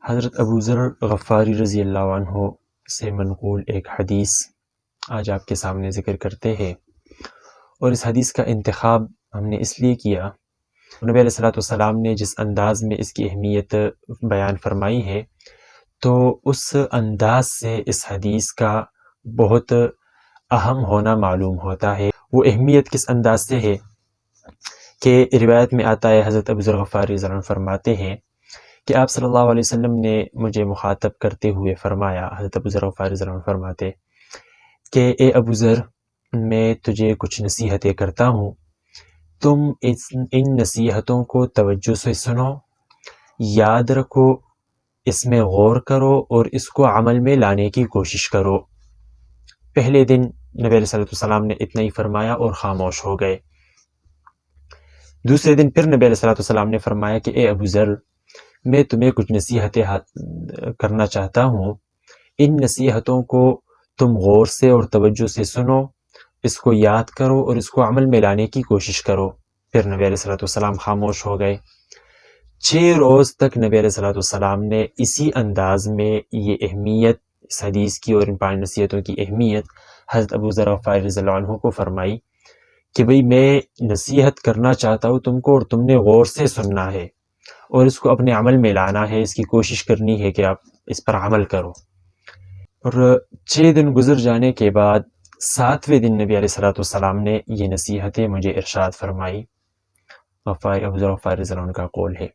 حضرت ابو ذر غفاری رضی اللہ عنہ سے منقول ایک حدیث آج آپ کے سامنے ذکر کرتے ہیں، اور اس حدیث کا انتخاب ہم نے اس لیے کیا، نبی علیہ الصلوۃ والسلام نے جس انداز میں اس کی اہمیت بیان فرمائی ہے، تو اس انداز سے اس حدیث کا بہت اہم ہونا معلوم ہوتا ہے۔ وہ اہمیت کس انداز سے ہے کہ روایت میں آتا ہے، حضرت ابو ذر غفاری رضی اللہ عنہ فرماتے ہیں کہ آپ صلی اللہ علیہ وسلم نے مجھے مخاطب کرتے ہوئے فرمایا، حضرت ابو ذر غفاری رضی اللہ عنہ فرماتے کہ اے ابو ذر، میں تجھے کچھ نصیحتیں کرتا ہوں، تم ان نصیحتوں کو توجہ سے سنو، یاد رکھو، اس میں غور کرو اور اس کو عمل میں لانے کی کوشش کرو۔ پہلے دن نبی علیہ السلام نے اتنا ہی فرمایا اور خاموش ہو گئے۔ دوسرے دن پھر نبی علیہ السلام نے فرمایا کہ اے ابو ذر، میں تمہیں کچھ نصیحتیں کرنا چاہتا ہوں، ان نصیحتوں کو تم غور سے اور توجہ سے سنو، اس کو یاد کرو اور اس کو عمل میں لانے کی کوشش کرو۔ پھر نبی علیہ السلام خاموش ہو گئے۔ 6 روز تک نبی علیہ السلام نے اسی انداز میں یہ اہمیت اس حدیث کی اور ان 5 نصیحتوں کی اہمیت حضرت ابو ذر غفاری رضی اللہ عنہ کو فرمائی کہ بھئی میں نصیحت کرنا چاہتا ہوں تم کو، اور تم نے غور سے سننا ہے اور اس کو اپنے عمل میں لانا ہے، اس کی کوشش کرنی ہے کہ آپ اس پر عمل کرو۔ اور 6 دن گزر جانے کے بعد 7ویں دن نبی علیہ السلام نے یہ نصیحتیں مجھے ارشاد فرمائی۔ ابو ذر غفاری رضی اللہ عنہ کا قول ہے،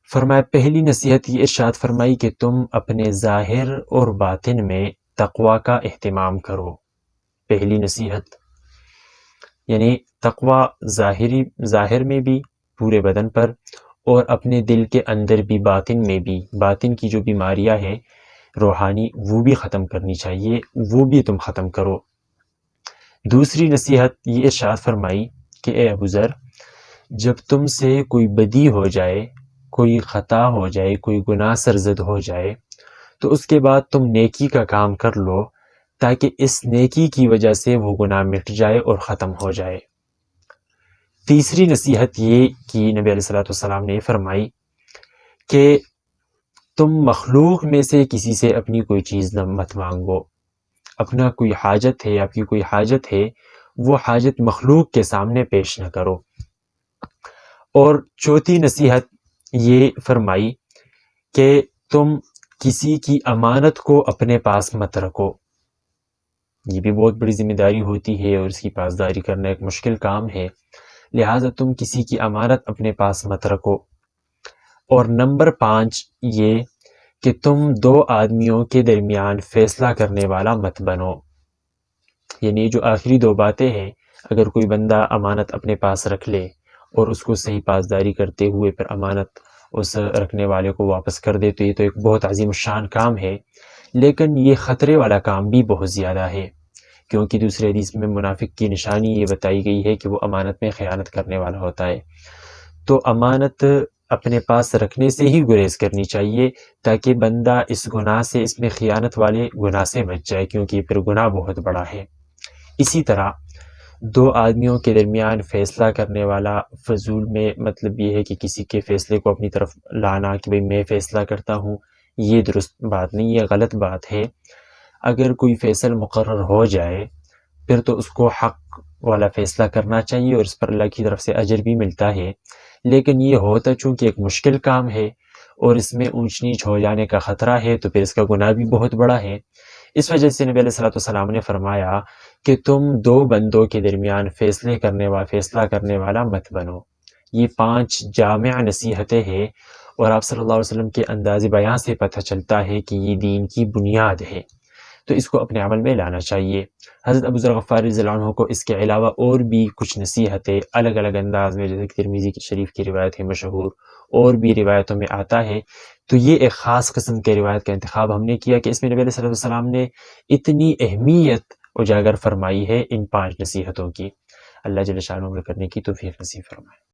فرمایا پہلی نصیحت یہ ارشاد فرمائی کہ تم اپنے ظاہر اور باطن میں تقوی کا اہتمام کرو۔ پہلی نصیحت یعنی تقوی ظاہر میں بھی پورے بدن پر، اور اپنے دل کے اندر بھی، باطن میں بھی، باطن کی جو بیماریاں ہیں روحانی وہ بھی ختم کرنی چاہیے، وہ بھی تم ختم کرو۔ دوسری نصیحت یہ ارشاد فرمائی کہ اے ابو ذر، جب تم سے کوئی بدی ہو جائے، کوئی خطا ہو جائے، کوئی گناہ سرزد ہو جائے، تو اس کے بعد تم نیکی کا کام کر لو تاکہ اس نیکی کی وجہ سے وہ گناہ مٹ جائے اور ختم ہو جائے۔ تیسری نصیحت یہ کہ نبی علیہ السلام نے فرمائی کہ تم مخلوق میں سے کسی سے اپنی کوئی چیز مت مانگو، اپنا کوئی حاجت ہے، آپ کی کوئی حاجت ہے، وہ حاجت مخلوق کے سامنے پیش نہ کرو۔ اور چوتھی نصیحت یہ فرمائی کہ تم کسی کی امانت کو اپنے پاس مت رکھو۔ یہ بھی بہت بڑی ذمہ داری ہوتی ہے اور اس کی پاسداری کرنا ایک مشکل کام ہے، لہٰذا تم کسی کی امانت اپنے پاس مت رکھو۔ اور نمبر 5 یہ کہ تم 2 آدمیوں کے درمیان فیصلہ کرنے والا مت بنو۔ یعنی جو آخری 2 باتیں ہیں، اگر کوئی بندہ امانت اپنے پاس رکھ لے اور اس کو صحیح پاسداری کرتے ہوئے پھر امانت اس رکھنے والے کو واپس کر دے، تو یہ تو ایک بہت عظیم الشان کام ہے، لیکن یہ خطرے والا کام بھی بہت زیادہ ہے، کیونکہ دوسرے حدیث میں منافق کی نشانی یہ بتائی گئی ہے کہ وہ امانت میں خیانت کرنے والا ہوتا ہے۔ تو امانت اپنے پاس رکھنے سے ہی گریز کرنی چاہیے تاکہ بندہ اس گناہ سے، اس میں خیانت والے گناہ سے بچ جائے، کیونکہ یہ پھر گناہ بہت بڑا ہے۔ اسی طرح 2 آدمیوں کے درمیان فیصلہ کرنے والا، فضول میں مطلب یہ ہے کہ کسی کے فیصلے کو اپنی طرف لانا کہ بھئی میں فیصلہ کرتا ہوں، یہ درست بات نہیں، یہ غلط بات ہے۔ اگر کوئی فیصل مقرر ہو جائے پھر تو اس کو حق والا فیصلہ کرنا چاہیے اور اس پر اللہ کی طرف سے اجر بھی ملتا ہے، لیکن یہ ہوتا چونکہ ایک مشکل کام ہے اور اس میں اونچ نیچ ہو جانے کا خطرہ ہے، تو پھر اس کا گناہ بھی بہت بڑا ہے۔ اس وجہ سے نبی علیہ السلام نے فرمایا کہ تم 2 بندوں کے درمیان فیصلہ کرنے والا مت بنو۔ یہ 5 جامع نصیحتیں ہیں، اور آپ صلی اللہ علیہ وسلم کے انداز بیان سے پتہ چلتا ہے کہ یہ دین کی بنیاد ہے، تو اس کو اپنے عمل میں لانا چاہیے۔ حضرت ابو ذر غفاری رضی اللہ عنہ کو اس کے علاوہ اور بھی کچھ نصیحتیں الگ الگ انداز میں، جیسے کہ ترمذی کی شریف کی روایت ہے مشہور، اور بھی روایتوں میں آتا ہے، تو یہ ایک خاص قسم کے روایت کا انتخاب ہم نے کیا کہ اس میں نبی علیہ السلام نے اتنی اہمیت اجاگر فرمائی ہے ان 5 نصیحتوں کی۔ اللہ جل شانہ عمل کرنے کی توفیق نصیب فرمائے۔